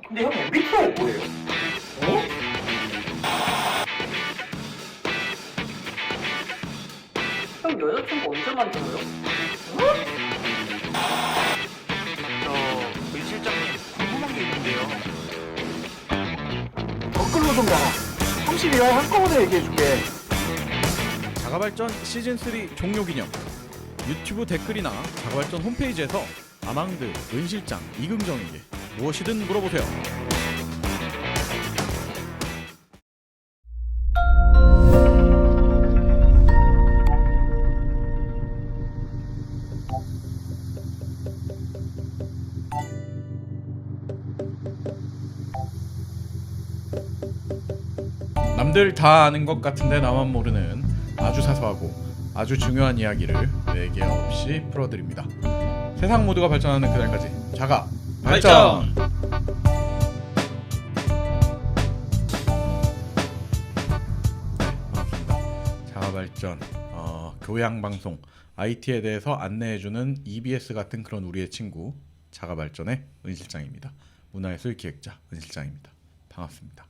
근데 형 MBTI 뭐예요? 어? 형 여자친구 언제 만들어요? 저 실장님 궁금한 게 있는데요. 댓글로 좀 나와. 32화 한꺼번에 얘기해줄게. 자가발전 시즌3 종료기념 유튜브 댓글이나 자가발전 홈페이지에서 아망드, 은실장, 이금정에게 무엇이든 물어보세요. 남들 다 아는 것 같은데 나만 모르는 아주 사소하고 아주 중요한 이야기를 외계 없이 풀어드립니다. 세상 모두가 발전하는 그날까지 자가 발전! 반갑습니다. 자가 발전, 교양 방송, IT에 대해서 안내해주는 EBS 같은 그런 우리의 친구 자가 발전의 은 실장입니다. 문화예술 기획자 은 실장입니다. 반갑습니다.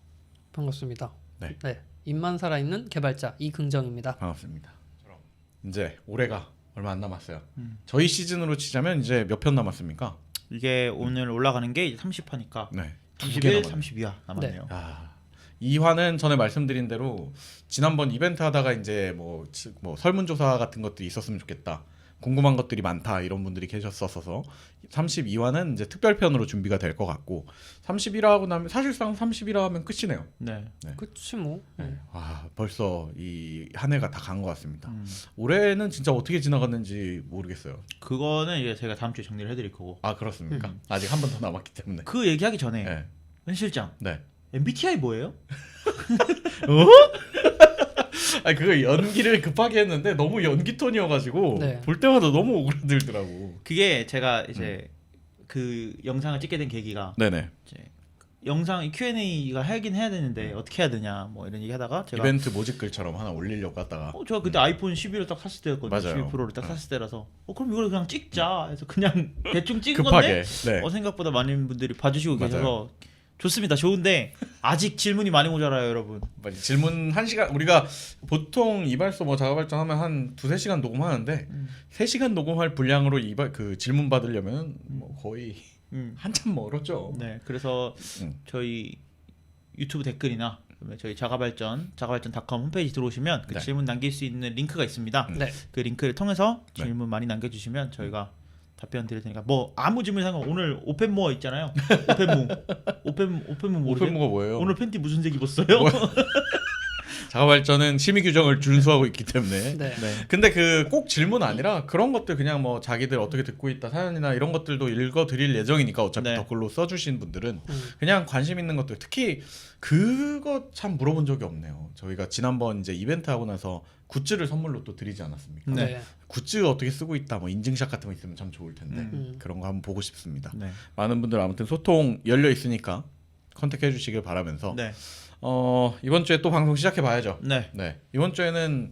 반갑습니다. 네. 입만 살아있는 개발자 이긍정입니다. 반갑습니다. 이제 올해가 얼마 안 남았어요. 저희 시즌으로 치자면 이제 몇 편 남았습니까? 이게 오늘 올라가는 게 30화니까 네. 31, 32화 남았네요. 아, 2화는 전에 말씀드린 대로 지난번 이벤트 하다가 이제 뭐 설문조사 같은 것들이 있었으면 좋겠다. 궁금한 것들이 많다 이런 분들이 계셨었어서 32화는 이제 특별편으로 준비가 될 것 같고 31화 하고 나면 사실상 31화 하면 끝이네요. 네. 그치 뭐. 네. 와, 벌써 이 한 해가 다 간 것 같습니다. 올해는 진짜 어떻게 지나갔는지 모르겠어요. 그거는 이제 제가 다음 주에 정리를 해드릴 거고. 아 그렇습니까? 아직 한 번 더 남았기 때문에. 그 얘기하기 전에 네. 은 실장 네. MBTI 뭐예요? 아 그거 연기를 급하게 했는데 너무 연기 톤이어가지고 네. 볼 때마다 너무 오그라들더라고. 그게 제가 이제 그 영상을 찍게 된 계기가 네네. 이제 영상 Q&A가 하긴 해야 되는데 어떻게 해야 되냐 뭐 이런 얘기 하다가 제가 이벤트 모집글처럼 하나 올리려고 하다가 제가 그때 아이폰 11을 딱 샀을 때였거든요. 맞아요. 11 프로를 딱 샀을 때라서 그럼 이걸 그냥 찍자 해서 그냥 대충 찍은 급하게. 건데 네. 생각보다 많은 분들이 봐주시고 맞아요. 계셔서 좋습니다. 좋은데 아직 질문이 많이 모자라요, 여러분. 질문 1시간 우리가 보통 이발소 뭐 자가발전하면 한 2-3시간 녹음하는데 3시간 녹음할 분량으로 그 질문 받으려면 뭐 거의 한참 멀었죠. 네, 그래서 음. 저희 유튜브 댓글이나 그다음에 저희 자가발전.com 홈페이지 들어오시면 그 네. 질문 남길 수 있는 링크가 있습니다. 네. 그 링크를 통해서 네. 질문 많이 남겨주시면 저희가 답변 드릴 테니까 뭐 아무 질문 상관 오늘 오펜모어 있잖아요. 오펜모 모르세요? 오펜모가 뭐예요? 오늘 팬티 무슨 색 입었어요? 자가발전은 심의 규정을 준수하고 있기 때문에. 네. 네. 근데 그 꼭 질문 아니라 그런 것들 그냥 뭐 자기들 어떻게 듣고 있다 사연이나 이런 것들도 읽어드릴 예정이니까 어차피 네. 댓글로 써주신 분들은 그냥 관심 있는 것들 특히 그거 참 물어본 적이 없네요. 저희가 지난번 이제 이벤트 하고 나서 굿즈를 선물로 또 드리지 않았습니까? 네. 굿즈 어떻게 쓰고 있다 뭐 인증샷 같은 거 있으면 참 좋을 텐데 그런 거 한번 보고 싶습니다. 네. 많은 분들 아무튼 소통 열려 있으니까 컨택해 주시길 바라면서 네. 이번 주에 또 방송 시작해 봐야죠. 네. 네. 이번 주에는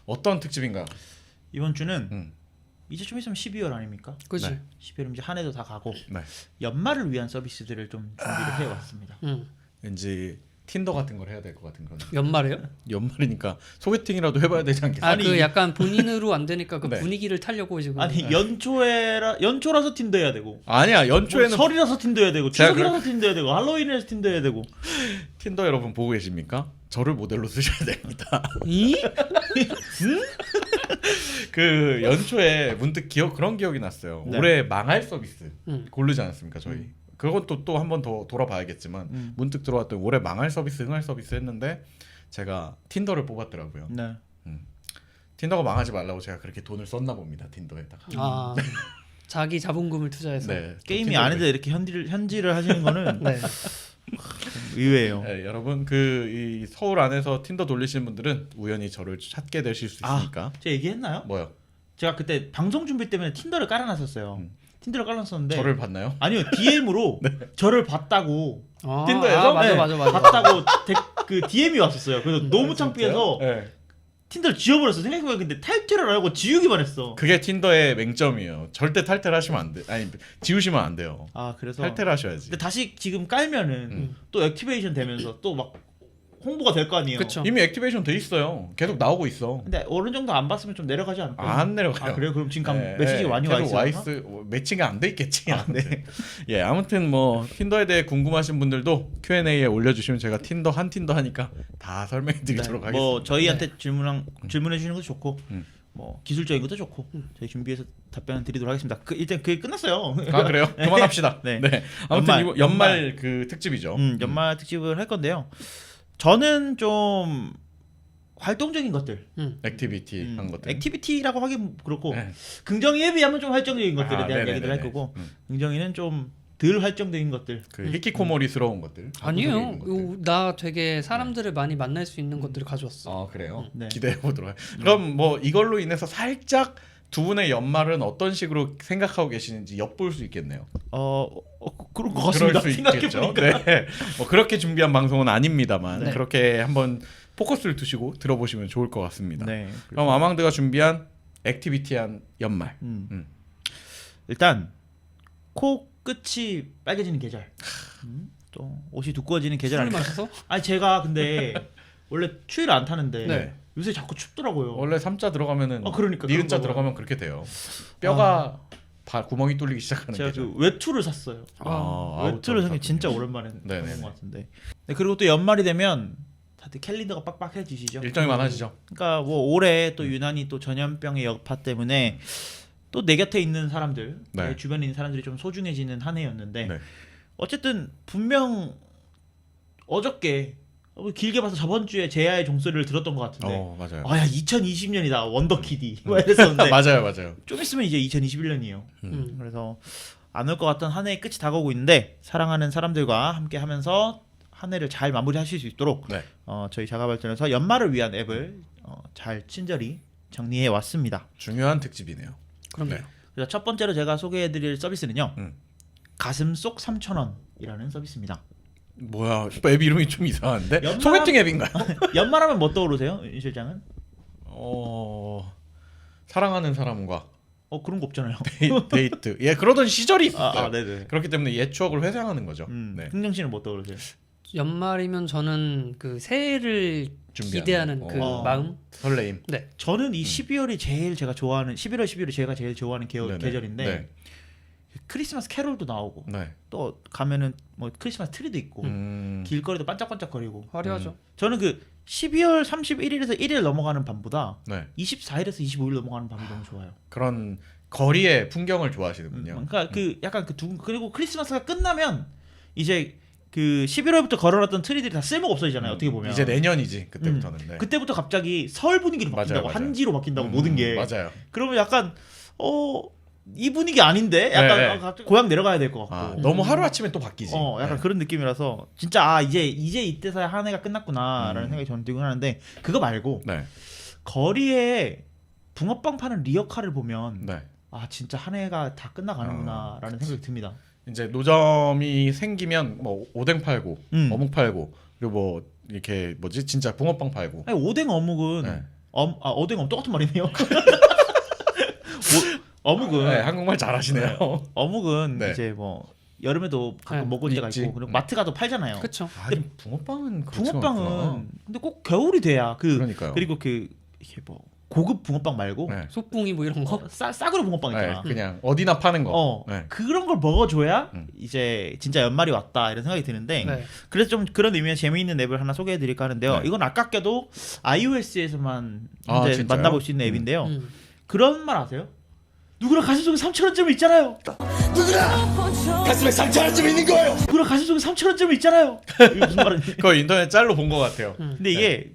어떤 특집인가요? 이번 주는 음. 이제 좀 있으면 12월 아닙니까? 그치. 네. 12월이면 이제 한 해도 다 가고 네. 연말을 위한 서비스들을 좀 준비를 해왔습니다. 왠지 틴더 같은 걸 해야 될 것 같은 그런. 연말에요? 연말이니까 소개팅이라도 해봐야 되지 않겠어요? 아니, 그 약간 본인으로 안 되니까 그 네. 분위기를 타려고 지금. 아니 연초라서 틴더 해야 되고 아니야 연초에는 뭐 설이라서 틴더 해야 되고 제가 추석이라서 틴더 해야 되고 할로윈이라서 틴더 해야 되고 틴더 여러분 보고 계십니까? 저를 모델로 쓰셔야 됩니다. 이? 그 연초에 문득 그런 기억이 났어요. 네. 올해 망할 서비스 음. 고르지 않았습니까 저희? 그것도 또 한 번 더 돌아봐야겠지만 문득 들어왔던 올해 망할 서비스, 흥할 서비스 했는데 제가 틴더를 뽑았더라고요. 네. 틴더가 망하지 말라고 제가 그렇게 돈을 썼나 봅니다. 틴더에다가. 아 자기 자본금을 투자해서. 네, 게임이 틴더를- 아닌데 이렇게 현질을 하시는 거는 네. 의외예요. 네, 여러분 이 서울 안에서 틴더 돌리시는 분들은 우연히 저를 찾게 되실 수 있으니까. 제가 얘기했나요? 뭐요? 제가 그때 방송 준비 때문에 틴더를 깔아놨었어요. 틴더를 깔아놨었는데 저를 봤나요? 아니요 DM으로 저를 봤다고 아, 틴더에서? 맞아 네, 맞아 맞아. 봤다고 그 DM이 왔었어요. 그래서 너무 창피해서 네. 틴더를 지워버렸어. 생각해보면 근데 탈퇴를 안 하고 지우기만 했어. 그게 틴더의 맹점이에요. 절대 탈퇴를 하시면 안 돼. 아니 지우시면 안 돼요. 아 그래서 탈퇴를 하셔야지. 근데 다시 지금 깔면은 또 액티베이션 되면서 또 막 홍보가 될 거 아니에요. 그쵸. 이미 액티베이션 돼 있어요. 계속 나오고 있어. 근데 어느 정도 안 봤으면 좀 내려가지 않을까요? 안 내려가요. 아 그래요? 그럼 지금 네, 메시지가 많이 와 계속 있어요. 매치가 안 돼 있겠지. 아, 네. 예, 아무튼 뭐 틴더에 대해 궁금하신 분들도 Q&A에 올려주시면 제가 틴더 하니까 다 설명해드리도록 하겠습니다. 뭐 저희한테 질문해 주시는 것도 좋고 음. 뭐 기술적인 것도 좋고 저희 준비해서 답변 드리도록 하겠습니다. 일단 그게 끝났어요. 아 그래요? 그만합시다. 네. 네. 아무튼 연말, 연말 그 특집이죠. 연말 특집을 할 건데요. 저는 좀 활동적인 것들, 액티비티 한 것들. 액티비티라고 하긴 그렇고 네. 긍정이에 비하면 좀 활동적인 것들에 대한 네네네네. 얘기를 할 거고 긍정이는 좀 덜 활동적인 것들. 그 히키코모리스러운 것들. 아니에요. 하부적인 것들. 요, 나 되게 사람들을 많이 만날 수 있는 것들을 가져왔어. 아 그래요? 네. 기대해 보도록 해요. 그럼 뭐 이걸로 인해서 살짝 두 분의 연말은 어떤 식으로 생각하고 계시는지 엿볼 수 있겠네요. 그런 것 같습니다. 그럴 수 생각해 있겠죠. 보니까. 네. 뭐 그렇게 준비한 방송은 아닙니다만 네. 그렇게 한번 포커스를 두시고 들어보시면 좋을 것 같습니다. 네. 그럼 아망드가 준비한 액티비티한 연말. 일단 코 끝이 빨개지는 계절. 또 옷이 두꺼워지는 계절 술을 아닐까? 마셔서? 아니 제가 근데 원래 추위를 안 타는데 네. 요새 자꾸 춥더라고요. 원래 3자 들어가면은 그러니까 니은자 그런가 들어가면 그렇게 돼요. 뼈가 다 구멍이 뚫리기 시작하는 제가 계절. 그 외투를 샀어요. 외투를 산 게 진짜 오랜만에 네네네. 사는 것 같은데. 네, 그리고 또 연말이 되면 다들 캘린더가 빡빡해지시죠. 일정이 많아지죠. 그러니까 뭐 올해 또 유난히 또 전염병의 여파 때문에 또 내 곁에 있는 사람들, 네. 내 주변에 있는 사람들이 좀 소중해지는 한 해였는데 네. 어쨌든 분명 어저께 길게 봐서 저번 주에 제야의 종소리를 들었던 것 같은데 맞아요. 아야 2020년이다 원더키디 뭐 이랬었는데 맞아요. 좀 있으면 이제 2021년이에요. 그래서 안 올 것 같던 한 해의 끝이 다가오고 있는데 사랑하는 사람들과 함께 하면서 한 해를 잘 마무리하실 수 있도록 네. 저희 자가발전에서 연말을 위한 앱을 잘 친절히 정리해 왔습니다. 중요한 특집이네요. 그럼요. 네. 그래서 첫 번째로 제가 소개해드릴 서비스는요. 음. 가슴속 3,000원이라는 서비스입니다. 뭐야? 앱 이름이 좀 이상한데? 연말- 소개팅 앱인가요? 연말하면 뭐 떠오르세요, 이 실장은? 사랑하는 사람과 그런 거 없잖아요. 데이트. 예, 그러던 시절이 있었어요. 네네. 그렇기 때문에 옛 추억을 회상하는 거죠. 네. 흥정 씨는 뭐 떠오르세요? 연말이면 저는 그 새해를 준비하는 기대하는 거. 그 마음. 설레임. 네. 저는 이 12월이 제일 제가 좋아하는 11월 12월이 제가 제일 좋아하는 네네. 계절인데 네. 크리스마스 캐롤도 나오고 네. 또 가면은 뭐 크리스마스 트리도 있고 길거리도 반짝반짝거리고 화려하죠. 저는 그 12월 31일에서 1일 넘어가는 밤보다 네. 24일에서 25일 넘어가는 밤이 너무 좋아요. 그런 거리의 풍경을 좋아하시는군요. 그러니까 그 약간 그리고 크리스마스가 끝나면 이제 그 11월부터 걸어놨던 트리들이 다 쓸모가 없어지잖아요. 어떻게 보면 이제 내년이지 그때부터는. 네. 그때부터 갑자기 설 분위기로 바뀐다고 맞아요. 한지로 바뀐다고 모든 게 맞아요. 그러면 약간 이 분위기 아닌데 약간 네. 갑자기 고향 내려가야 될 것 같고 너무 하루 아침에 또 바뀌지. 약간 네. 그런 느낌이라서 진짜 이제 이때서야 한 해가 끝났구나라는 생각이 저는 들긴 하는데 그거 말고 네. 거리에 붕어빵 파는 리어카를 보면 네. 진짜 한 해가 다 끝나가는구나라는 생각이 듭니다. 이제 노점이 생기면 뭐 오뎅 팔고 어묵 팔고 그리고 뭐 이렇게 뭐지 진짜 붕어빵 팔고. 아니, 오뎅 어묵은 네. 오뎅 어묵 똑같은 말이네요. 어묵은 네, 한국말 잘하시네요. 어묵은 네. 이제 뭐 여름에도 가끔 네, 먹을 때가 있지. 있고 그리고 마트 가도 팔잖아요. 그렇죠. 아니 붕어빵은 그렇지가 않구나. 붕어빵은 근데 꼭 겨울이 돼야 그러니까요. 그리고 이게 뭐 고급 붕어빵 말고 네. 속붕이 뭐 이런 거. 싸구려 붕어빵 있잖아. 네, 그냥 어디나 파는 거. 네. 그런 걸 먹어줘야 이제 진짜 연말이 왔다 이런 생각이 드는데 네. 그래서 좀 그런 의미의 재미있는 앱을 하나 소개해드릴까 하는데요. 네. 이건 아깝게도 iOS에서만 진짜요? 만나볼 수 있는 앱인데요. 음. 그런 말 아세요? 누구랑 가슴 속에 3,000원쯤 있잖아요. 가슴에 상처 하나쯤 있는 거예요. 누구랑 가슴 속에 3,000원쯤 있잖아요. 이게 무슨 말인지. 그거 인터넷 짤로 본 것 같아요. 근데 이게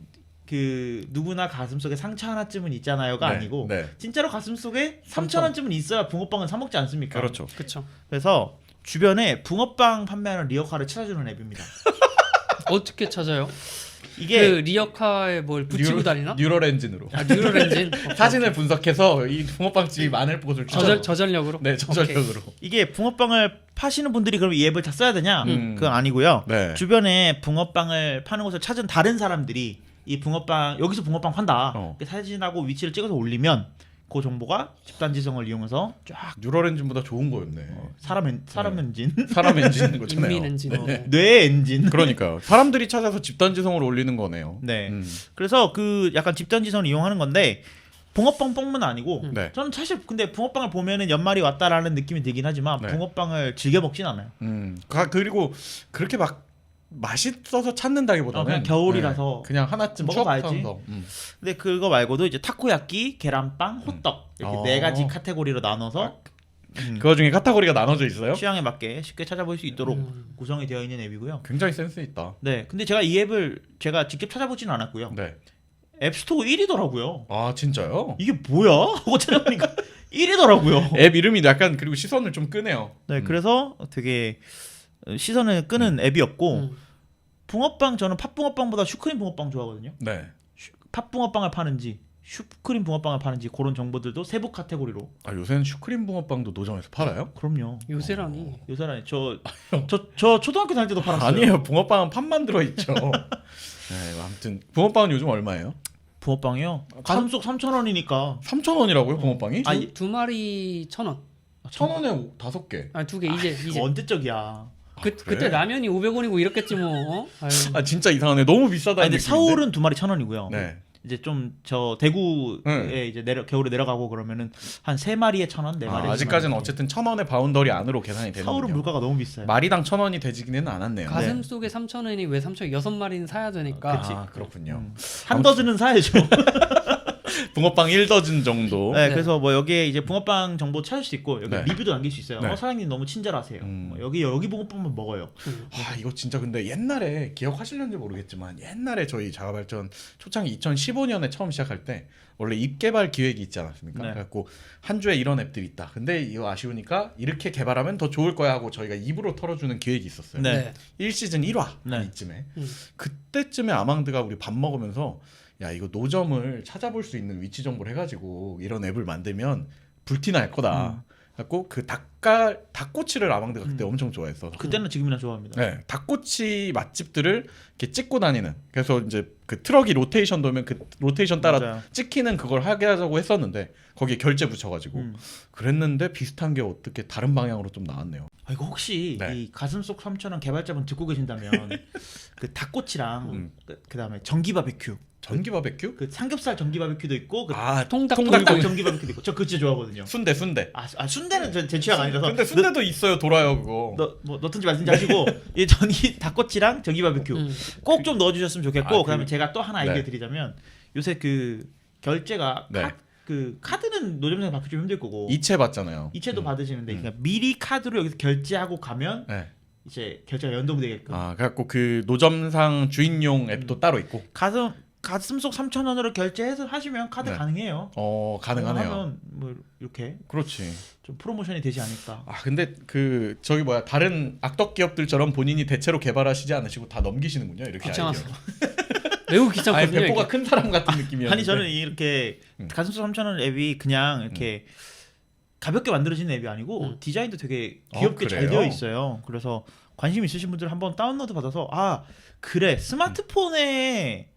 그 누구나 가슴 속에 상처 하나쯤은 있잖아요가 네, 아니고 네. 진짜로 가슴 속에 3,000원쯤은 있어야 붕어빵은 사 먹지 않습니까? 그렇죠. 그렇죠. 그래서 주변에 붕어빵 판매하는 리어카를 찾아주는 앱입니다. 어떻게 찾아요? 이게 그 리어카에 뭘 붙이고 다니나? 뉴럴 엔진으로 뉴럴 엔진. 사진을 분석해서 이 붕어빵집이 많을 곳을 저전력으로. 네, 저전력으로. 이게 붕어빵을 파시는 분들이 그럼 이 앱을 다 써야 되냐? 그건 아니고요. 네. 주변에 붕어빵을 파는 곳을 찾은 다른 사람들이 이 붕어빵 여기서 붕어빵 판다. 어. 이렇게 사진하고 위치를 찍어서 올리면 그 정보가 집단지성을 이용해서 쫙 뉴럴 엔진보다 좋은 거였네. 사람 엔진, 사람 엔진 거잖아요. 인민 엔진. 뇌 엔진. 그러니까요. 사람들이 찾아서 집단지성을 올리는 거네요. 네. 음. 그래서 그 약간 집단지성을 이용하는 건데 붕어빵뿐만 아니고 네. 저는 사실 근데 붕어빵을 보면은 연말이 왔다라는 느낌이 들긴 하지만 네. 붕어빵을 즐겨 먹진 않아요. 그리고 그렇게 막 맛있어서 찾는다기보다는 그냥 겨울이라서 네, 그냥 하나쯤 먹어봐야지. 추억하면서. 근데 그거 말고도 이제 타코야끼, 계란빵, 호떡 이렇게 어. 네 가지 카테고리로 나눠서 그 와중에 카테고리가 나눠져 있어요? 취향에 맞게 쉽게 찾아볼 수 있도록 음. 구성이 되어 있는 앱이고요. 굉장히 센스 있다. 네, 근데 제가 이 앱을 제가 직접 찾아보지는 않았고요. 네. 앱스토어 1위더라고요. 아 진짜요? 이게 뭐야? 하고 찾아보니까 1위더라고요. 앱 이름이 약간 그리고 시선을 좀 끄네요. 네, 그래서 되게 시선을 끄는 앱이었고 음. 붕어빵 저는 팥붕어빵보다 슈크림 붕어빵 좋아하거든요. 네. 팥붕어빵을 파는지 슈크림 붕어빵을 파는지 그런 정보들도 세부 카테고리로. 아 요새는 슈크림 붕어빵도 노점에서 팔아요? 그럼요. 요새라니. 요새는 저 초등학교 다닐 때도 팔았어요. 아니에요. 붕어빵은 팥만 들어 있죠. 네, 아무튼 붕어빵은 요즘 얼마예요? 붕어빵이요? 가슴속 3,000원이니까 3,000원이라고요, 붕어빵이? 아니, 두 마리 1,000원. 1,000원에 5개. 아니 2개 이제. 그거 언제적이야. 그 그래? 그때 라면이 500원이고 이랬겠지 뭐. 어? 아유. 아 진짜 이상하네. 너무 비싸다. 아니, 근데 서울은 두 마리 1,000원이고요. 네. 이제 좀 저 대구에 이제 겨울에 내려가고 그러면은 한 세 마리에 1,000원, 네 마리에 아직까지는 1,000원. 어쨌든 1,000원의 바운더리 안으로 계산이 되는군요. 서울은 물가가 너무 비싸요. 마리당 1,000원이 되지기는 않았네요. 가슴 속에 3,000원이 왜 3,000원? 6마리는 사야 되니까. 아 그렇군요. 한 더즈는 사야죠. 붕어빵 1더즌 정도. 네, 네. 그래서 뭐 여기에 이제 붕어빵 정보 찾을 수 있고 여기 네. 리뷰도 남길 수 있어요. 네. 사장님 너무 친절하세요. 뭐 여기 붕어빵만 먹어요. 아 이거 진짜 근데 옛날에 기억하실는지 모르겠지만 옛날에 저희 자가발전 초창기 2015년에 처음 시작할 때 원래 입 개발 기획이 있지 않았습니까? 네. 그래갖고 한 주에 이런 앱들이 있다. 근데 이거 아쉬우니까 이렇게 개발하면 더 좋을 거야 하고 저희가 입으로 털어주는 기획이 있었어요. 네. 1시즌 1화 네. 이쯤에 음. 그때쯤에 아망드가 우리 밥 먹으면서 야 이거 노점을 찾아볼 수 있는 위치 정보를 해가지고 이런 앱을 만들면 불티 날 거다. 그래갖고 그 닭꼬치를 아망드가 그때 엄청 좋아했어. 그때는 지금이나 좋아합니다. 네, 닭꼬치 맛집들을 이렇게 찍고 다니는. 그래서 이제 그 트럭이 로테이션 돌면 그 로테이션 따라 맞아요. 찍히는 그걸 하게 하자고 했었는데 거기에 결제 붙여가지고 그랬는데 비슷한 게 어떻게 다른 방향으로 좀 나왔네요. 아, 이거 혹시 네. 이 가슴속 3,000원 개발자분 듣고 계신다면 그 닭꼬치랑 그다음에 전기 바베큐, 전기 바베큐? 그 삼겹살 전기 바베큐도 있고 그 아 통닭 통닭 전기 바베큐도 있고 저 그거 진짜 좋아하거든요. 순대. 아 순대는 제 취향 아니라서. 근데 순대도 있어요. 돌아요 그거. 뭐 넣든지 말든지 하시고 이 전기 닭꼬치랑 전기 바베큐 꼭 좀 넣어주셨으면 좋겠고 그다음에 제가 또 하나 아이디어 네. 드리자면 요새 그 결제가 네. 카드는 노점에서 받기 좀 힘들 거고 이체 받잖아요. 이체도 받으시는데 그러니까 미리 카드로 여기서 결제하고 가면 네. 이제 결제가 연동되게끔 아 그래갖고 그 노점상 주인용 앱도 따로 있고. 가슴속 3,000원으로 결제해서 하시면 카드 네. 가능해요. 가능하네요. 하면 뭐 이렇게 그렇지. 좀 프로모션이 되지 않을까. 아 근데 그 저기 뭐야 다른 악덕 기업들처럼 본인이 대체로 개발하시지 않으시고 다 넘기시는군요. 이렇게 귀찮아서. 아이디어. 매우 아니 귀찮거든요. 배포가 이게. 큰 사람 같은 느낌이었는데. 아니 저는 이렇게 가슴속 3,000원 앱이 그냥 이렇게 가볍게 만들어진 앱이 아니고 디자인도 되게 귀엽게 잘 그래요? 되어 있어요. 그래서 관심 있으신 분들 한번 다운로드 받아서 아 그래 스마트폰에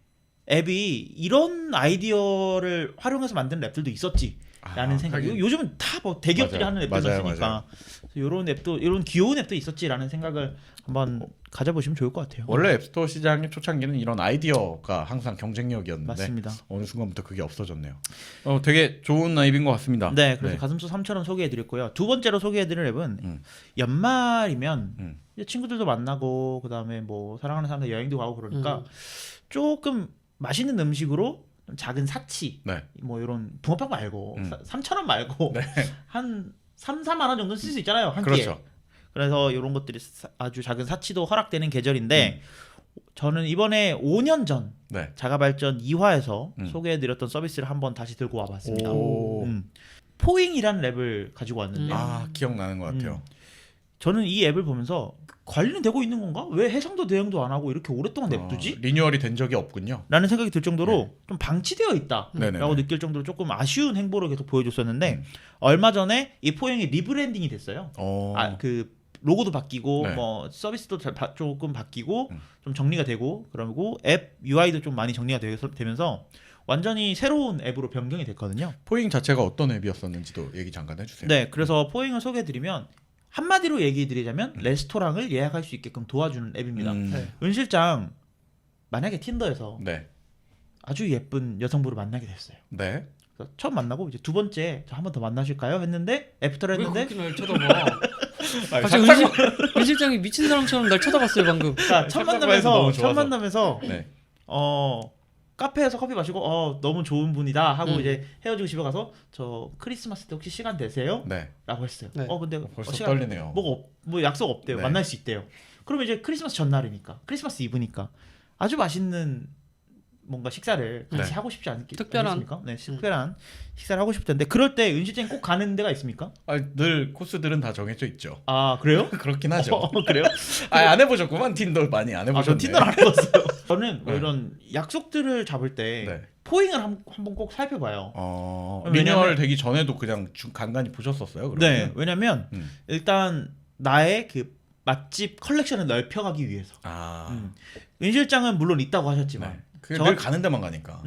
앱이 이런 아이디어를 활용해서 만드는 앱들도 있었지라는 생각이. 하긴. 요즘은 다 뭐 대기업들이 맞아요. 하는 앱들도 맞아요, 있으니까 이런 앱도 이런 귀여운 앱도 있었지라는 생각을 한번 가져보시면 좋을 것 같아요. 원래 앱스토어 시장의 초창기는 이런 아이디어가 항상 경쟁력이었는데 맞습니다. 어느 순간부터 그게 없어졌네요. 되게 좋은 앱인 것 같습니다. 네, 그래서 가슴속 3,000원 소개해드렸고요. 두 번째로 소개해드릴 앱은 연말이면 이제 친구들도 만나고 그다음에 뭐 사랑하는 사람들 여행도 가고 그러니까 조금 맛있는 음식으로 좀 작은 사치, 네. 뭐 이런 붕어빵 말고 3,000원 말고 네. 한 3, 4만 원 정도 쓸 수 있잖아요 한 끼에. 그렇죠. 그래서 이런 것들이 아주 작은 사치도 허락되는 계절인데 저는 이번에 5년 전 네. 자가발전 2화에서 소개해드렸던 서비스를 한번 다시 들고 와봤습니다. 오. 포잉이라는 앱을 가지고 왔는데 아 기억나는 것 같아요. 저는 이 앱을 보면서 관리는 되고 있는 건가? 왜 해상도 대응도 안 하고 이렇게 오랫동안 냅두지? 리뉴얼이 된 적이 없군요. 라는 생각이 들 정도로 좀 방치되어 있다라고 네네네. 느낄 정도로 조금 아쉬운 행보를 계속 보여줬었는데 얼마 전에 이 포잉이 리브랜딩이 됐어요. 그 로고도 바뀌고 네. 뭐 서비스도 조금 바뀌고 좀 정리가 되고 그리고 앱 UI도 좀 많이 정리가 되면서 완전히 새로운 앱으로 변경이 됐거든요. 포잉 자체가 어떤 앱이었었는지도 얘기 잠깐 해주세요. 네, 그래서 포잉을 소개해드리면 한마디로 얘기해드리자면 레스토랑을 예약할 수 있게끔 도와주는 앱입니다. 네. 은 실장 만약에 틴더에서 네. 아주 예쁜 여성분을 만나게 됐어요. 네. 그래서 처음 만나고 이제 두 번째 저 한 번 더 만나실까요? 했는데 애프터를 왜 했는데 그렇게 날 쳐다봐? 아니, 갑자기 은 실장이 미친 사람처럼 날 쳐다봤어요 방금. 자, 첫 상상만 해도 너무 만나면서 네. 카페에서 커피 마시고 너무 좋은 분이다 하고 음. 이제 헤어지고 집에 가서 저 크리스마스 때 혹시 시간 되세요? 네. 라고 했어요. 네. 근데 벌써 시간 떨리네요. 뭐 약속 없대요. 네. 만날 수 있대요. 그러면 이제 크리스마스 전날이니까 크리스마스 이브니까 아주 맛있는 뭔가 식사를 같이 네. 하고 싶지 특별한. 않겠습니까? 네, 특별한 식사를 하고 싶을 텐데 그럴 때 은실장이 꼭 가는 데가 있습니까? 늘 코스들은 다 정해져 있죠. 아 그래요? 그렇긴 하죠. 그래요? 안 해보셨구만. 틴더 많이 안 해보셨네. 전 틴더를 안 해봤어요. 저는 뭐 네. 이런 약속들을 잡을 때 네. 포잉을 한번 꼭 살펴봐요. 리뉴얼 되기 전에도 그냥 간간히 보셨었어요? 그러면? 네, 왜냐면 음. 일단 나의 그 맛집 컬렉션을 넓혀가기 위해서. 아. 은 실장은 물론 있다고 하셨지만 네. 그 저 늘 같- 가는 데만 가니까.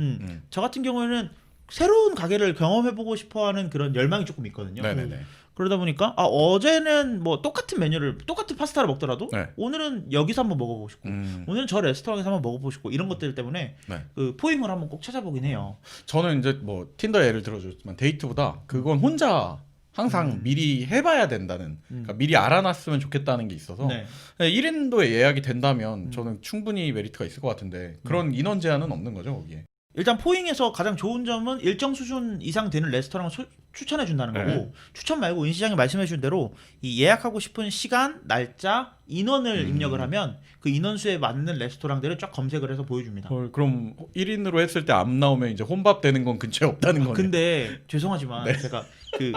저 같은 경우에는 새로운 가게를 경험해보고 싶어하는 그런 열망이 조금 있거든요. 네네네. 그러다 보니까 어제는 뭐 똑같은 파스타를 먹더라도 네. 오늘은 여기서 한번 먹어보고 싶고 오늘은 저 레스토랑에서 한번 먹어보고 싶고 이런 것들 때문에 네. 그 포잉을 한번 꼭 찾아보긴 해요. 저는 이제 뭐 틴더 예를 들어줬지만 데이트보다 그건 혼자 항상 미리 해봐야 된다는, 그러니까 미리 알아놨으면 좋겠다는 게 있어서 네. 1인도에 예약이 된다면 저는 충분히 메리트가 있을 것 같은데 그런 인원 제한은 없는 거죠 거기에. 일단 포잉에서 가장 좋은 점은 일정 수준 이상 되는 레스토랑을 추천해 준다는 거고 네. 추천 말고 은 시장이 말씀해 준 대로 이 예약하고 싶은 시간, 날짜, 인원을 입력을 하면 그 인원수에 맞는 레스토랑들을 쫙 검색을 해서 보여줍니다. 그럼 1인으로 했을 때 안 나오면 이제 혼밥 되는 건 근처에 없다는 거네. 근데 죄송하지만 제가 그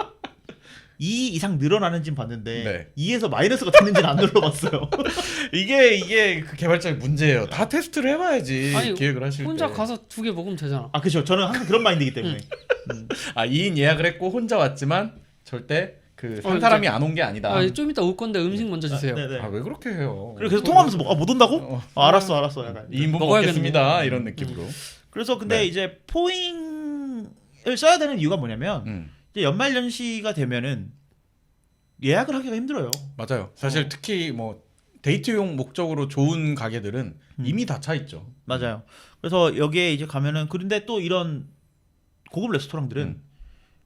2 이상 늘어나는지는 봤는데 네. 2에서 마이너스가 되는지는 안 눌러봤어요. 이게 그 개발자의 문제예요. 다 테스트를 해봐야지 아니, 기획을 하실 혼자 때. 가서 2개 먹으면 되잖아. 아 그렇죠. 저는 항상 그런 마인드이기 때문에. 2인 예약을 했고 혼자 왔지만 절대 그 산 이제- 사람이 안 온 게 아니다. 좀 이따 올 건데 음식 먼저 주세요. 네네. 왜 그렇게 해요? 그리고 계속 통화하면서 못 온다고? 알았어. 약간. 2인분 먹어야겠네. 먹겠습니다. 이런 느낌으로. 그래서 근데 네. 이제 포잉을 써야 되는 이유가 뭐냐면 이제 연말 연시가 되면은 예약을 하기가 힘들어요. 맞아요. 사실 특히 뭐 데이트용 목적으로 좋은 가게들은 이미 다 차 있죠. 맞아요. 그래서 여기에 이제 가면은 그런데 또 이런 고급 레스토랑들은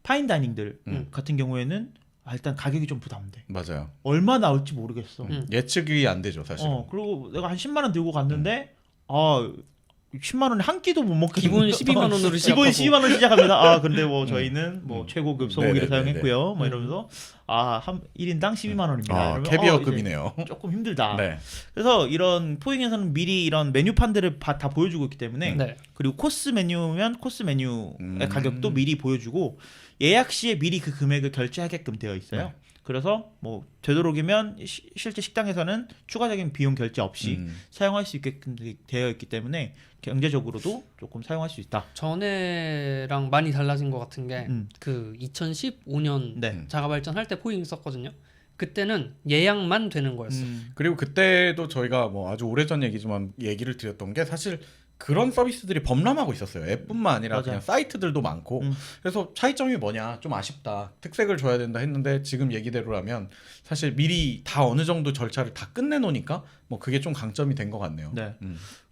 파인다이닝들 같은 경우에는 일단 가격이 좀 부담돼. 맞아요. 얼마 나올지 모르겠어. 예측이 안 되죠, 사실. 그리고 내가 한 10만 원 들고 갔는데 10만 원에 한 끼도 못 먹겠는 기본 12만 원으로 기본 시작하고. 12만 원 시작합니다. 근데 뭐 저희는 뭐 최고급 소고기를 네네네네. 사용했고요. 뭐 이러면서 한 1인당 12만 원입니다. 이러면 캐비어급이네요. 이제 조금 힘들다. 네. 그래서 이런 포잉에서는 미리 이런 메뉴판들을 다 보여주고 있기 때문에 네. 그리고 코스 메뉴면 코스 메뉴의 가격도 미리 보여주고 예약 시에 미리 그 금액을 결제하게끔 되어 있어요. 네. 그래서 뭐 되도록이면 실제 식당에서는 추가적인 비용 결제 없이 사용할 수 있게끔 되어 있기 때문에 경제적으로도 조금 사용할 수 있다. 전에랑 많이 달라진 것 같은 게 음. 그 2015년 네. 자가 발전할 때 포잉 썼거든요. 그때는 예약만 되는 거였어. 그리고 그때도 저희가 뭐 아주 오래전 얘기지만 얘기를 드렸던 게 사실 그런 서비스들이 범람하고 있었어요. 앱뿐만 아니라 맞아. 그냥 사이트들도 많고. 그래서 차이점이 뭐냐, 좀 아쉽다, 특색을 줘야 된다 했는데 지금 얘기대로라면 사실 미리 다 어느 정도 절차를 다 끝내놓으니까 뭐 그게 좀 강점이 된 것 같네요. 네.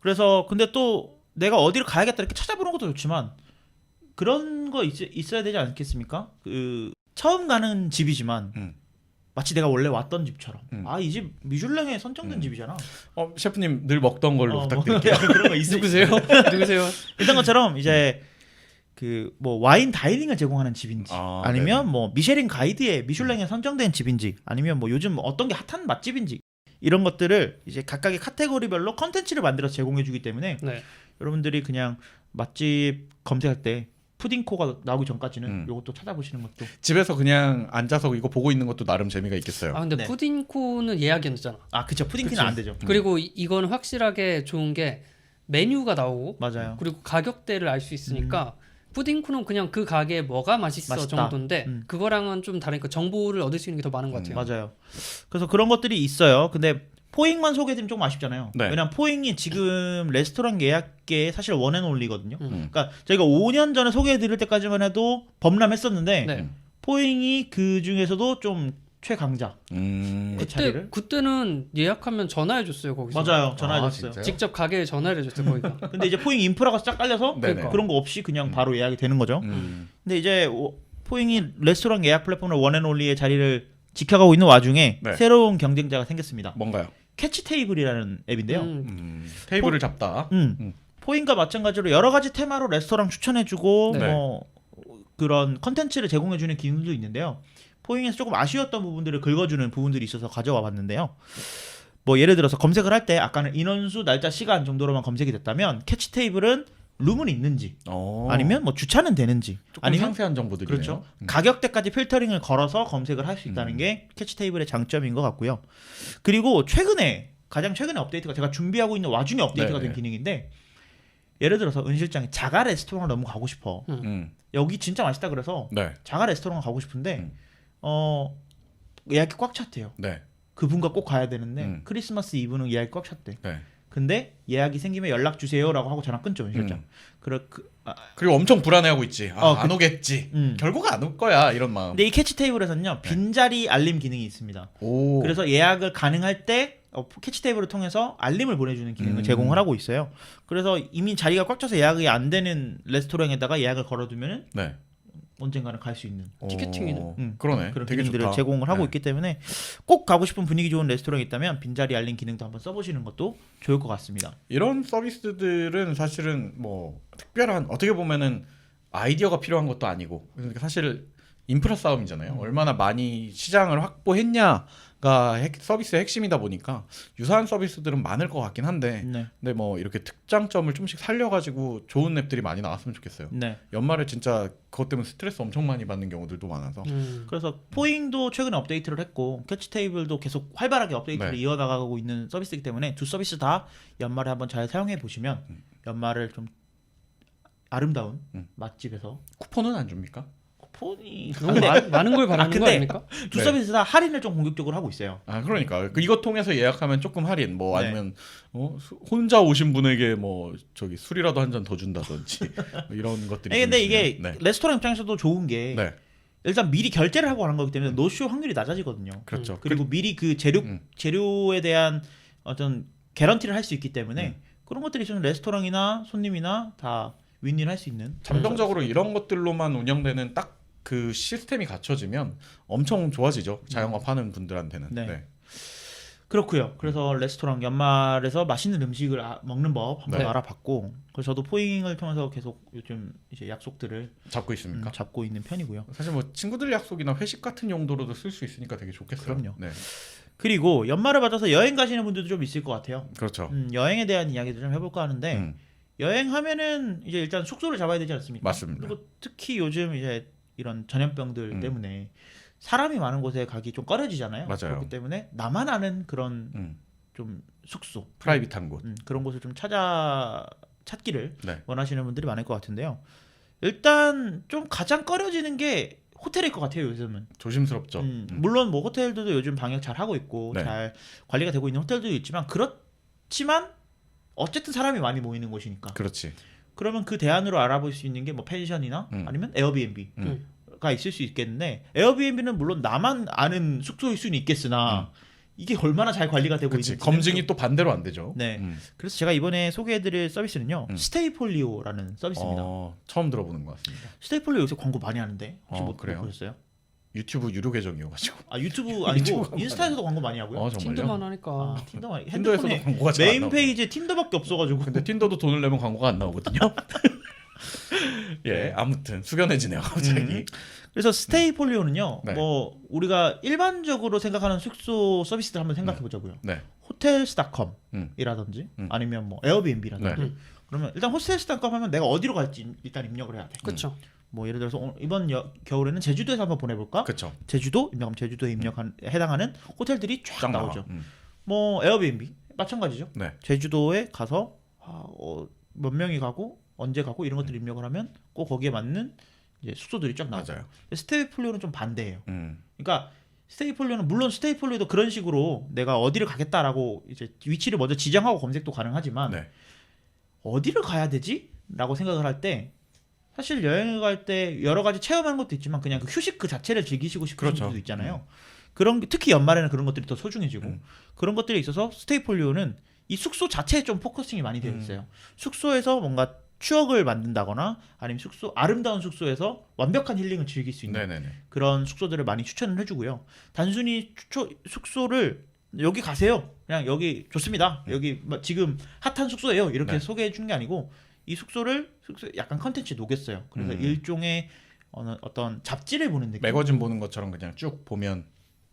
그래서 근데 또 내가 어디를 가야겠다 이렇게 찾아보는 것도 좋지만 그런 거 있어야 되지 않겠습니까? 그 처음 가는 집이지만 마치 내가 원래 왔던 집처럼 이 집 미슐랭에 선정된 집이잖아. 셰프님 늘 먹던 걸로 뭐 부탁드릴게요. 그런 거 누구세요? 누구세요? 이런 것처럼 이제 그 뭐 와인 다이닝을 제공하는 집인지 아니면 뭐 미쉐린 가이드에 미슐랭에 선정된 집인지 아니면 뭐 요즘 어떤 게 핫한 맛집인지 이런 것들을 이제 각각의 카테고리별로 컨텐츠를 만들어서 제공해주기 때문에 네. 여러분들이 그냥 맛집 검색할 때 푸딩코가 나오기 전까지는 이것도 찾아보시는 것도. 집에서 그냥 앉아서 이거 보고 있는 것도 나름 재미가 있겠어요. 근데 네. 푸딩코는 예약이 안 되잖아. 그쵸. 푸딩키는 그치. 안 되죠. 그리고 이건 확실하게 좋은 게 메뉴가 나오고 맞아요. 그리고 가격대를 알 수 있으니까 푸딩코는 그냥 그 가게에 뭐가 맛있어 맛있다. 정도인데 음. 그거랑은 좀 다르니까 정보를 얻을 수 있는 게 더 많은 것 같아요. 맞아요. 그래서 그런 것들이 있어요. 근데 포잉만 소개해드리면 조금 아쉽잖아요. 네. 왜냐면 포잉이 지금 레스토랑 예약계 사실 원앤올리거든요. 음. 그러니까 저희가 5년 전에 소개해드릴 때까지만 해도 범람했었는데 네. 포잉이 그 중에서도 좀 최강자. 그 자리를? 그때는 예약하면 전화해 줬어요 거기서. 맞아요. 전화해줬어요. 진짜요? 직접 가게에 전화를 해줬어요 거기가. 근데 이제 포잉 인프라가 쫙 깔려서 네네. 그런 거 없이 그냥 바로 예약이 되는 거죠. 근데 이제 포잉이 레스토랑 예약 플랫폼을 원앤올리의 자리를 지켜가고 있는 와중에 네. 새로운 경쟁자가 생겼습니다. 뭔가요? 캐치 테이블이라는 앱인데요. 테이블을 잡다. 포인과 마찬가지로 여러 가지 테마로 레스토랑 추천해주고 네. 뭐 그런 컨텐츠를 제공해주는 기능도 있는데요. 포잉에서 조금 아쉬웠던 부분들을 긁어주는 부분들이 있어서 가져와 봤는데요. 뭐 예를 들어서 검색을 할 때 아까는 인원수, 날짜, 시간 정도로만 검색이 됐다면 캐치 테이블은 룸은 있는지 아니면 뭐 주차는 되는지 조금 아니면 상세한 정보들이네요. 그렇죠. 가격대까지 필터링을 걸어서 검색을 할 수 있다는 게 캐치 테이블의 장점인 것 같고요. 그리고 가장 최근에 업데이트가 제가 준비하고 있는 와중에 업데이트가 네. 된 기능인데 예를 들어서 은 실장이 자가 레스토랑을 너무 가고 싶어. 여기 진짜 맛있다 그래서 네. 자가 레스토랑 가고 싶은데 예약이 꽉 찼대요. 네. 그분과 꼭 가야 되는데 크리스마스 이브는 예약이 꽉 찼대. 네. 근데 예약이 생기면 연락 주세요라고 하고 전화 끊죠, 은 실장. 그리고 엄청 불안해하고 있지. 안 오겠지. 음. 결국 안 올 거야 이런 마음. 근데 이 캐치 테이블에서는요 빈자리 알림 기능이 있습니다. 오. 그래서 예약을 가능할 때 캐치 테이블을 통해서 알림을 보내주는 기능을 제공을 하고 있어요. 그래서 이미 자리가 꽉 차서 예약이 안 되는 레스토랑에다가 예약을 걸어두면은 네. 언젠가는 갈 수 있는 티켓팅이네. 그러네. 그런 되게 기능들을 좋다. 제공을 하고 네. 있기 때문에 꼭 가고 싶은 분위기 좋은 레스토랑이 있다면 빈자리 알림 기능도 한번 써보시는 것도 좋을 것 같습니다. 이런 서비스들은 사실은 뭐 특별한 어떻게 보면은 아이디어가 필요한 것도 아니고 그러니까 사실 인프라 싸움이잖아요. 얼마나 많이 시장을 확보했냐가 서비스의 핵심이다 보니까 유사한 서비스들은 많을 것 같긴 한데 네. 근데 뭐 이렇게 특장점을 좀씩 살려가지고 좋은 앱들이 많이 나왔으면 좋겠어요. 네. 연말에 진짜 그것 때문에 스트레스 엄청 많이 받는 경우들도 많아서 그래서 포잉도 최근에 업데이트를 했고 캐치 테이블도 계속 활발하게 업데이트를 네. 이어나가고 있는 서비스이기 때문에 두 서비스 다 연말에 한번 잘 사용해 보시면 연말을 좀 아름다운 맛집에서 쿠폰은 안 줍니까? 쿠폰이 너무 많은 걸 바라는 거 근데 아닙니까? 두 네. 서비스 다 할인을 좀 공격적으로 하고 있어요. 아 그러니까 이것 통해서 예약하면 조금 할인 뭐 네. 아니면 혼자 오신 분에게 뭐 저기 술이라도 한 잔 더 준다든지 뭐 이런 것들이 근데 좀 이게 있으면. 네. 레스토랑 입장에서도 좋은 게 네. 일단 미리 결제를 하고 가는 거기 때문에 노쇼 확률이 낮아지거든요. 그렇죠. 그리고 미리 그 재료에 대한 어떤 개런티를 할 수 있기 때문에 그런 것들이 있으면 레스토랑이나 손님이나 다 윈윈 할 수 있는 잠정적으로 이런 것들로만 운영되는 딱 그 시스템이 갖춰지면 엄청 좋아지죠. 자영업하는 분들한테는. 네. 네. 그렇고요. 그래서 레스토랑 연말에서 맛있는 음식을 먹는 법 한번 네. 알아봤고 그래서 저도 포잉을 통해서 계속 요즘 이제 약속들을 잡고 있습니까? 잡고 있는 편이고요. 사실 뭐 친구들 약속이나 회식 같은 용도로도 쓸 수 있으니까 되게 좋겠어요. 그럼요. 네. 그리고 연말을 맞아서 여행 가시는 분들도 좀 있을 것 같아요. 그렇죠. 여행에 대한 이야기도 좀 해볼까 하는데 음. 여행하면은 이제 일단 숙소를 잡아야 되지 않습니까? 맞습니다. 그리고 특히 요즘 이제 이런 전염병들 음. 때문에 사람이 많은 곳에 가기 좀 꺼려지잖아요. 맞아요. 그렇기 때문에 나만 아는 그런 좀 숙소, 프라이빗한 곳. 그런 곳을 좀 찾기를 네. 원하시는 분들이 많을 것 같은데요. 일단 좀 가장 꺼려지는 게 호텔일 것 같아요. 요즘은. 조심스럽죠. 물론 뭐 호텔들도 요즘 방역 잘 하고 있고 네. 잘 관리가 되고 있는 호텔들도 있지만 그렇지만 어쨌든 사람이 많이 모이는 곳이니까. 그렇지. 그러면 그 대안으로 알아볼 수 있는 게 뭐 펜션이나 아니면 에어비앤비가 있을 수 있겠는데 에어비앤비는 물론 나만 아는 숙소일 수는 있겠으나 이게 얼마나 잘 관리가 되고 그렇지. 있는지 검증이 또 반대로 안 되죠. 네. 그래서 제가 이번에 소개해드릴 서비스는요 스테이폴리오라는 서비스입니다. 처음 들어보는 것 같습니다. 스테이폴리오 요새 광고 많이 하는데 혹시 못 그래요? 보셨어요? 유튜브 유료 계정이어가지고. 아 유튜브 아니고 인스타에서도 광고 많이 하고요. 정말요? 틴더만 하니까. 아, 틴더만 틴더에서도 핸드폰에 광고가 잘 안 메인 나오고. 페이지에 틴더밖에 없어가지고. 근데 틴더도 돈을 내면 광고가 안 나오거든요. 예, 아무튼 숙연해지네요 갑자기. 그래서 스테이폴리오는요. 네. 뭐 우리가 일반적으로 생각하는 숙소 서비스들 한번 생각해 보자고요. 네. 호텔스닷컴이라든지 아니면 뭐 에어비앤비라든지. 네. 그러면 일단 호텔스닷컴 하면 내가 어디로 갈지 일단 입력을 해야 돼. 그렇죠. 뭐 예를 들어서 이번 겨울에는 제주도에서 한번 보내볼까? 그렇죠. 제주도 입력하면 제주도에 해당하는 호텔들이 쫙 나오죠. 뭐 에어비앤비 마찬가지죠. 네. 제주도에 가서 몇 명이 가고 언제 가고 이런 것들 입력을 하면 꼭 거기에 맞는 이제 숙소들이 쫙 나와요. 맞아요. 스테이폴리오는 좀 반대예요. 그러니까 스테이폴리오는 물론 스테이폴리오도 그런 식으로 내가 어디를 가겠다라고 이제 위치를 먼저 지정하고 검색도 가능하지만 네. 어디를 가야 되지? 라고 생각을 할 때 사실 여행을 갈 때 여러 가지 체험하는 것도 있지만 그냥 그 휴식 그 자체를 즐기시고 싶으신 그렇죠. 분들도 있잖아요. 그런 특히 연말에는 그런 것들이 더 소중해지고 그런 것들에 있어서 스테이폴리오는 이 숙소 자체에 좀 포커싱이 많이 되어 있어요. 숙소에서 뭔가 추억을 만든다거나 아니면 아름다운 숙소에서 완벽한 힐링을 즐길 수 있는 네네네. 그런 숙소들을 많이 추천을 해주고요. 단순히 숙소를 여기 가세요. 그냥 여기 좋습니다. 여기 지금 핫한 숙소예요. 이렇게 네. 소개해 주는 게 아니고 이 숙소에 약간 컨텐츠에 녹였어요. 그래서 일종의 어떤 잡지를 보는 느낌. 매거진 보는 것처럼 그냥 쭉 보면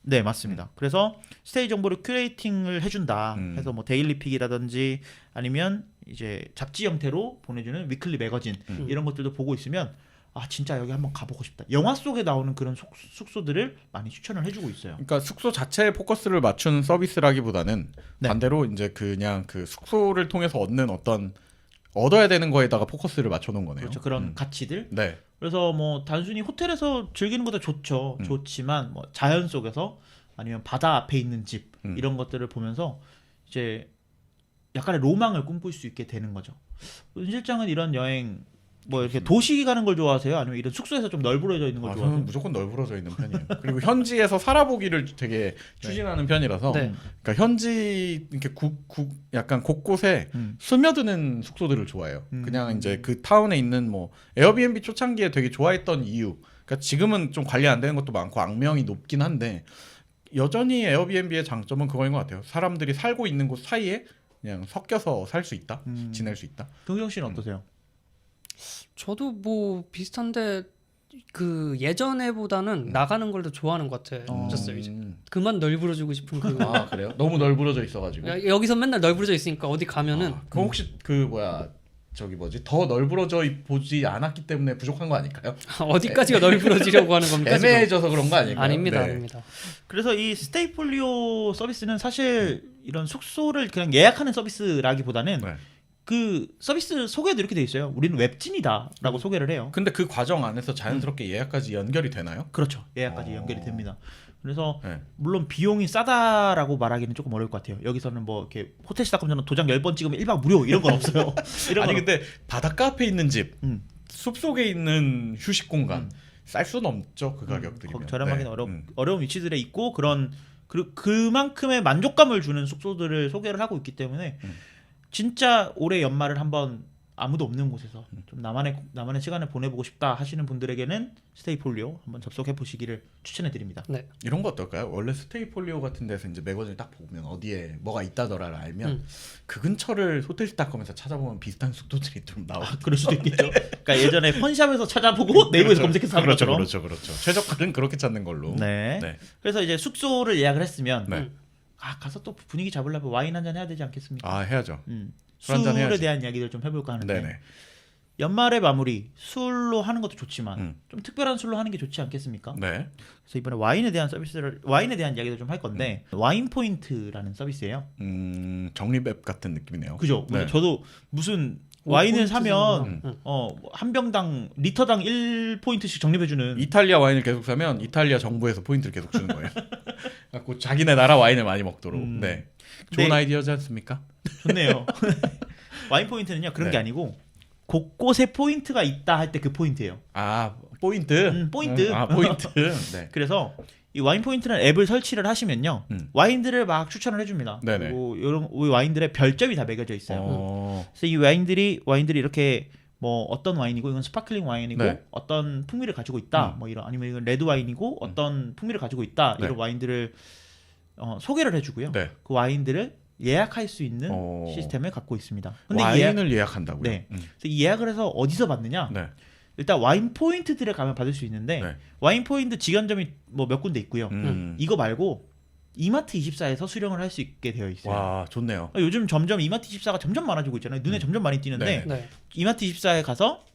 네, 맞습니다. 그래서 스테이 정보를 큐레이팅을 해준다. 해서 뭐 데일리픽이라든지 아니면 이제 잡지 형태로 보내주는 위클리 매거진 이런 것들도 보고 있으면 아 진짜 여기 한번 가보고 싶다. 영화 속에 나오는 그런 숙소들을 많이 추천을 해주고 있어요. 그러니까 숙소 자체에 포커스를 맞춘 서비스라기보다는 네. 반대로 이제 그냥 그 숙소를 통해서 얻는 어떤 얻어야 되는 거에다가 포커스를 맞춰놓은 거네요. 그렇죠. 그런 가치들. 네. 그래서 뭐 단순히 호텔에서 즐기는 것도 좋죠. 좋지만 뭐 자연 속에서 아니면 바다 앞에 있는 집 이런 것들을 보면서 이제 약간의 로망을 꿈꿀 수 있게 되는 거죠. 은 실장은 이런 여행 뭐 이렇게 도시 가는 걸 좋아하세요? 아니면 이런 숙소에서 좀 널브러져 있는 걸 좋아하세요? 저는 무조건 널브러져 있는 편이에요. 그리고 현지에서 살아보기를 되게 추진하는 편이라서, 네. 그러니까 현지 이렇게 약간 곳곳에 스며드는 숙소들을 좋아해요. 그냥 이제 그 타운에 있는 뭐 에어비앤비 초창기에 되게 좋아했던 이유, 그러니까 지금은 좀 관리 안 되는 것도 많고 악명이 높긴 한데 여전히 에어비앤비의 장점은 그거인 것 같아요. 사람들이 살고 있는 곳 사이에 그냥 섞여서 살 수 있다, 지낼 수 있다. 동경 씨는 어떠세요? 저도 뭐 비슷한데 그 예전에보다는 나가는 걸 더 좋아하는 것 같아졌어요. 이제 그만 널브러지고 싶은 그 아 그래요? 너무 널브러져 있어가지고. 여기서 맨날 널브러져 있으니까 어디 가면은 그럼 혹시 그 뭐야 저기 뭐지 더 널브러져 보지 않았기 때문에 부족한 거 아닐까요? 어디까지가 널브러지려고 하는 겁니까? 지금? 애매해져서 그런 거 아닐까요? 아닙니다, 네. 아닙니다. 그래서 이 스테이폴리오 서비스는 사실 이런 숙소를 그냥 예약하는 서비스라기보다는 네. 그 서비스 소개도 이렇게 돼 있어요. 우리는 웹진이다라고 소개를 해요. 근데 그 과정 안에서 자연스럽게 예약까지 연결이 되나요? 그렇죠. 예약까지 연결이 됩니다. 그래서 네. 물론 비용이 싸다라고 말하기는 조금 어려울 것 같아요. 여기서는 뭐 이렇게 호텔시닷컴처럼 도장 10번 찍으면 1박 무료 이런 건 없어요. 이런 아니 건 근데 바닷가 앞에 있는 집, 음. 숲속에 있는 휴식 공간 쌀 수는 없죠 그 가격들이면. 거기 저렴하기는 네. 어려운 위치들에 있고 그만큼의 만족감을 주는 숙소들을 소개를 하고 있기 때문에 진짜 올해 연말을 한번 아무도 없는 곳에서 좀 나만의 시간을 보내보고 싶다 하시는 분들에게는 스테이폴리오 한번 접속해 보시기를 추천해 드립니다. 네. 이런 거 어떨까요? 원래 스테이폴리오 같은 데서 이제 매거진을 딱 보면 어디에 뭐가 있다더라를 알면 그 근처를 호텔스닷컴에서 찾아보면 비슷한 숙소들이 좀 나오고. 그럴 수도 있겠죠. 그러니까 예전에 펀샵에서 찾아보고 네이버에서 검색해서 하는 것처럼. 그렇죠. 최저가는 그렇게 찾는 걸로. 네. 네. 그래서 이제 숙소를 예약을 했으면 네. 가서 또 분위기 잡으려면 와인 한잔 해야 되지 않겠습니까? 아 해야죠. 술 술에 한잔 해야지. 대한 이야기를 좀 해볼까 하는데 네네. 연말의 마무리 술로 하는 것도 좋지만 음. 좀 특별한 술로 하는 게 좋지 않겠습니까? 네. 그래서 이번에 와인에 대한 이야기를 좀 할 건데 와인 포인트라는 서비스예요. 정리맵 같은 느낌이네요. 그죠? 네. 저도 무슨 와인을 포인트 사면 정도. 한 병당 리터당 1포인트씩 적립해주는 이탈리아 와인을 계속 사면 이탈리아 정부에서 포인트를 계속 주는 거예요. 갖고 자기네 나라 와인을 많이 먹도록. 네. 좋은 네. 아이디어지 않습니까? 좋네요. 와인 포인트는요 그런 네. 게 아니고 곳곳에 포인트가 있다 할 때 그 포인트예요. 아 포인트. 포인트. 아 포인트. 네. 그래서 이 와인 포인트라는 앱을 설치를 하시면요 와인들을 막 추천을 해줍니다. 네네. 그리고 이런 와인들의 별점이 다 매겨져 있어요. 그래서 이 와인들이 이렇게 뭐 어떤 와인이고 이건 스파클링 와인이고 네. 어떤 풍미를 가지고 있다. 뭐 이런 아니면 이건 레드 와인이고 어떤 풍미를 가지고 있다. 네. 이런 와인들을 소개를 해주고요. 네. 그 와인들을 예약할 수 있는 시스템을 갖고 있습니다. 근데 와인을 예약한다고요? 네. 그래서 이 예약을 해서 어디서 받느냐? 네. 일단 와인 포인트들에 가면 받을 수 있는데 네. 와인 포인트 지간점이 뭐 몇 군데 있고요. 이거 말고 이마트 24에서 수령을 할 수 있게 되어 있어요. 와 좋네요. 요즘 점점 이마트 24가 점점 많아지고 있잖아요. 눈에 점점 많이 띄는데 네. 네. 이마트 24에 가서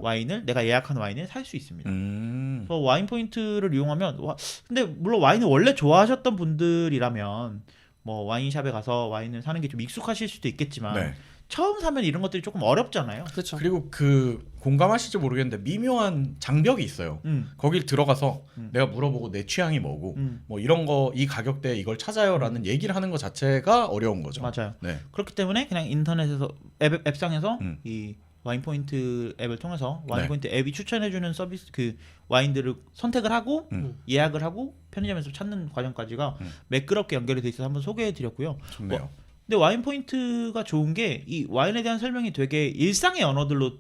내가 예약한 와인을 살 수 있습니다. 그래서 와인 포인트를 이용하면 근데 물론 와인을 원래 좋아하셨던 분들이라면 뭐 와인샵에 가서 와인을 사는 게 좀 익숙하실 수도 있겠지만 네. 처음 사면 이런 것들이 조금 어렵잖아요. 그렇죠. 그리고 그 공감하실지 모르겠는데 미묘한 장벽이 있어요. 거길 들어가서 내가 물어보고 내 취향이 뭐고 뭐 이런 거 이 가격대에 이걸 찾아요라는 얘기를 하는 것 자체가 어려운 거죠. 맞아요. 네. 그렇기 때문에 그냥 인터넷에서 앱상에서 이 와인포인트 앱을 통해서 와인포인트 앱이 추천해주는 서비스 그 와인들을 선택을 하고 예약을 하고 편의점에서 찾는 과정까지가 매끄럽게 연결이 돼 있어서 한번 소개해드렸고요. 좋네요. 근데 와인포인트가 좋은 게 이 와인에 대한 설명이 되게 일상의 언어들로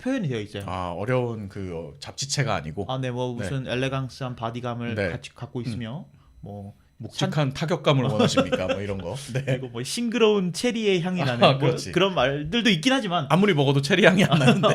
표현이 되어 있어요. 아 어려운 그 잡지체가 아니고 아, 네, 뭐 무슨 엘레강스한 바디감을 네. 같이 갖고 있으며 뭐 묵직한 타격감을 원하십니까? 뭐 이런 거. 네. 그리고 뭐 싱그러운 체리의 향이 나는 뭐 그렇지. 그런 말들도 있긴 하지만 아무리 먹어도 체리 향이 안 나는데.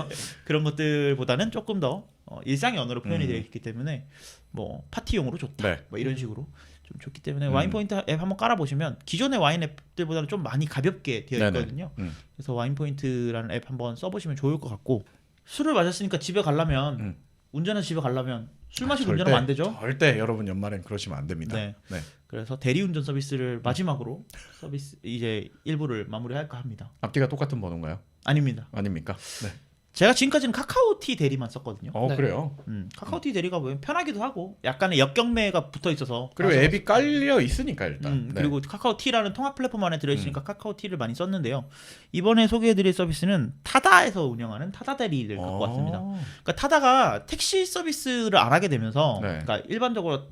그런 것들보다는 조금 더 일상의 언어로 표현이 되어 있기 때문에 뭐 파티용으로 좋다. 네. 뭐 이런 식으로 좀 좋기 때문에 와인포인트 앱 한번 깔아보시면 기존의 와인 앱들보다는 좀 많이 가볍게 되어 네네. 있거든요. 그래서 와인포인트라는 앱 한번 써보시면 좋을 것 같고 술을 마셨으니까 집에 가려면 운전해서 집에 가려면 술 마시고 운전하면 안 되죠. 절대 여러분 연말엔 그러시면 안 됩니다. 네. 네. 그래서 대리운전 서비스를 마지막으로 서비스 이제 일부를 마무리할까 합니다. 앞뒤가 똑같은 번호인가요? 아닙니다. 아닙니까? 네. 제가 지금까지는 카카오티 대리만 썼거든요. 네. 그래요. 카카오티 대리가 보면 편하기도 하고 약간의 역경매가 붙어 있어서 그리고 앱이 깔려 있으니까 일단. 네. 그리고 카카오티라는 통합 플랫폼 안에 들어있으니까 카카오티를 많이 썼는데요. 이번에 소개해드릴 서비스는 타다에서 운영하는 타다 대리를 갖고 왔습니다. 그러니까 타다가 택시 서비스를 안 하게 되면서, 네. 그러니까 일반적으로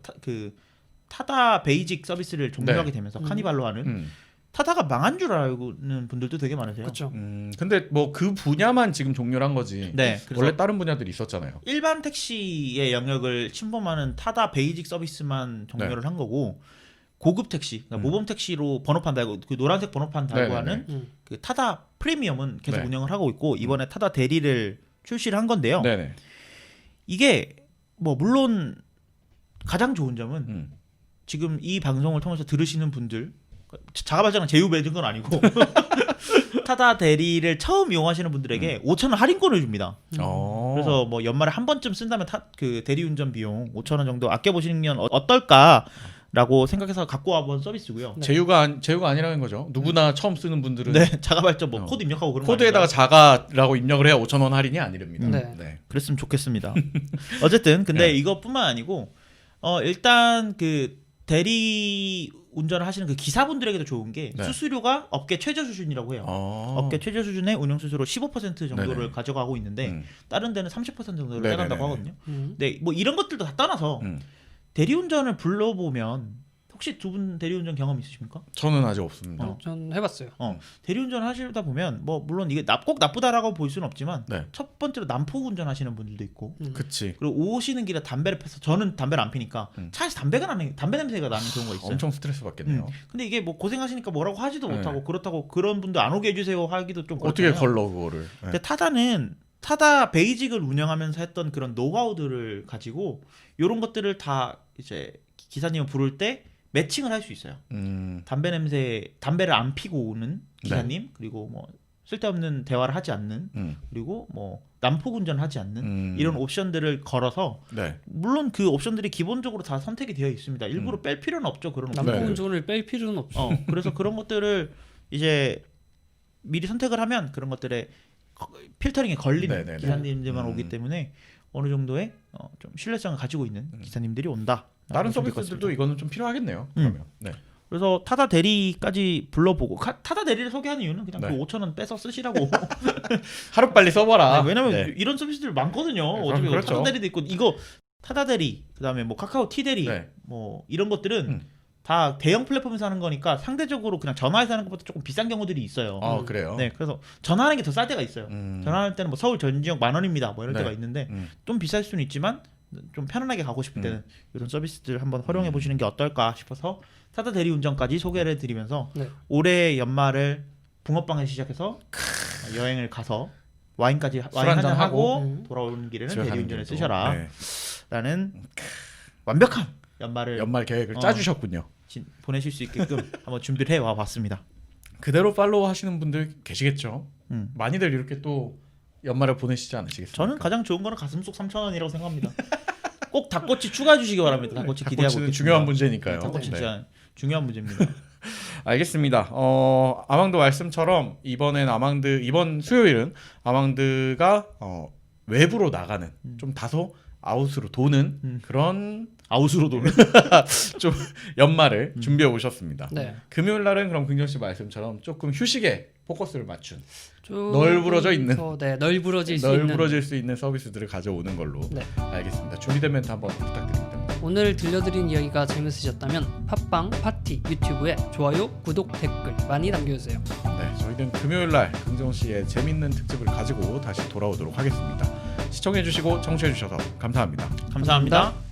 타다 베이직 서비스를 종료하게 되면서 카니발로 하는 타다가 망한 줄 알고는 분들도 되게 많으세요. 그렇죠. 근데 뭐 그 분야만 지금 종료를 한 거지. 네, 그래서 원래 다른 분야들이 있었잖아요. 일반 택시의 영역을 침범하는 타다 베이직 서비스만 종료를 한 거고 고급 택시, 그러니까 모범 택시로 번호판 달고 그 노란색 번호판 달고 네네네. 하는 그 타다 프리미엄은 계속 네. 운영을 하고 있고 이번에 타다 대리를 출시를 한 건데요. 네네. 이게 뭐 물론 가장 좋은 점은 지금 이 방송을 통해서 들으시는 분들 자가발전한 제휴 맺은 건 아니고 타다 대리를 처음 이용하시는 분들에게 5,000원 할인권을 줍니다. 그래서 뭐 연말에 한 번쯤 쓴다면 그 대리운전 비용 5,000원 정도 아껴보시면 어떨까라고 생각해서 갖고 와본 서비스고요. 네. 제휴가 아니라는 거죠. 누구나 처음 쓰는 분들은 네, 자가발전 뭐 코드 입력하고 그런 거 코드에다가 아닌가요? 자가라고 입력을 해야 5,000원 할인이 아니랍니다. 네. 네. 그랬으면 좋겠습니다. 어쨌든 근데 네. 이것뿐만 아니고 일단 그 대리 운전을 하시는 그 기사분들에게도 좋은 게 네. 수수료가 업계 최저 수준이라고 해요. 업계 최저 수준의 운영 수수료 15% 정도를 네네. 가져가고 있는데 다른 데는 30% 정도를 네네네. 빼간다고 하거든요. 근데 뭐 이런 것들도 다 떠나서 음. 대리운전을 불러보면 혹시 두 분 대리운전 경험 있으십니까? 저는 아직 없습니다. 전 해봤어요. 대리운전 하시다 보면 뭐 물론 이게 꼭 나쁘다라고 볼 수는 없지만 네. 첫 번째로 난폭 운전하시는 분들도 있고 그치. 그리고 오시는 길에 담배를 펴서 저는 담배를 안 피니까 차에서 담배 냄새가 나는 경우가 있어요. 엄청 스트레스 받겠네요. 근데 이게 뭐 고생하시니까 뭐라고 하지도 네. 못하고 그렇다고 그런 분들 안 오게 해주세요 하기도 좀 어떻게 그렇잖아요. 걸러 그거를? 네. 근데 타다 베이직을 운영하면서 했던 그런 노하우들을 가지고 이런 것들을 다 이제 기사님을 부를 때 매칭을 할 수 있어요. 담배를 안 피고 오는 기사님 그리고 뭐 쓸데없는 대화를 하지 않는 그리고 뭐 난폭 운전을 하지 않는 이런 옵션들을 걸어서 네. 물론 그 옵션들이 기본적으로 다 선택이 되어 있습니다. 일부러 뺄 필요는 없죠. 그런 옵션. 남북 네. 운전을 뺄 필요는 없죠. 그래서 그런 것들을 이제 미리 선택을 하면 그런 것들에 필터링에 걸리는 네네네. 기사님들만 오기 때문에 어느 정도의 좀 신뢰성을 가지고 있는 기사님들이 온다. 다른 서비스들도 이거는 좀 필요하겠네요. 그러면. 네. 그래서 타다 대리까지 불러보고 타다 대리를 소개하는 이유는 그냥 네. 그 5,000원 빼서 쓰시라고. 하루 빨리 써봐라. 네, 왜냐면 네. 이런 서비스들 많거든요. 네, 어차피 그렇죠. 타다 대리도 있고 이거 타다 대리 그다음에 뭐 카카오 티 대리 네. 뭐 이런 것들은 다 대형 플랫폼에서 하는 거니까 상대적으로 그냥 전화해서 하는 것보다 조금 비싼 경우들이 있어요. 그래요. 네, 그래서 전화하는 게 더 쌀 때가 있어요. 전화할 때는 뭐 서울 전 지역 10,000원입니다. 뭐 이런 네. 때가 있는데 좀 비쌀 수는 있지만 좀 편안하게 가고 싶을 때는 이런 서비스들 한번 활용해 보시는 게 어떨까 싶어서 타다 대리 운전까지 소개를 해드리면서 네. 올해 연말을 붕어빵에서 시작해서 여행을 가서 와인 한잔 한잔 하고 하고 돌아오는 길에는 집에 가는 대리운전을 길도. 쓰셔라 네. 라는 완벽한 연말을 연말 계획을 짜주셨군요. 보내실 수 있게끔 한번 준비를 해와 봤습니다. 그대로 팔로우 하시는 분들 계시겠죠. 음. 많이들 이렇게 또 연말을 보내시지 않으시겠습니까? 저는 가장 좋은 거는 가슴속 3,000원이라고 생각합니다. 꼭 닭꼬치 추가해 주시기 바랍니다. 닭꼬치 기대하고 닭꼬치는 있겠습니다. 중요한 문제니까요. 닭꼬치 네. 진짜 중요한 문제입니다. 알겠습니다. 아망드 말씀처럼 이번 수요일은 아망드가 외부로 나가는 좀 다소 아웃으로 도는 그런 아웃으로 도는. 좀 연말을 준비해 오셨습니다. 네. 금요일 날은 그럼 긍정 씨 말씀처럼 조금 휴식에 포커스를 맞춘 좀 널브러져 있는 네, 널브러질 수 있는 널브러질 수 있는 서비스들을 가져오는 걸로 네. 알겠습니다. 준비된 멘트 한번 부탁드립니다. 오늘 들려드린 이야기가 재밌으셨다면 팟빵, 파티, 유튜브에 좋아요, 구독, 댓글 많이 남겨주세요. 네, 저희는 금요일 날 긍정 씨의 재밌는 특집을 가지고 다시 돌아오도록 하겠습니다. 시청해주시고 청취해주셔서 감사합니다. 감사합니다.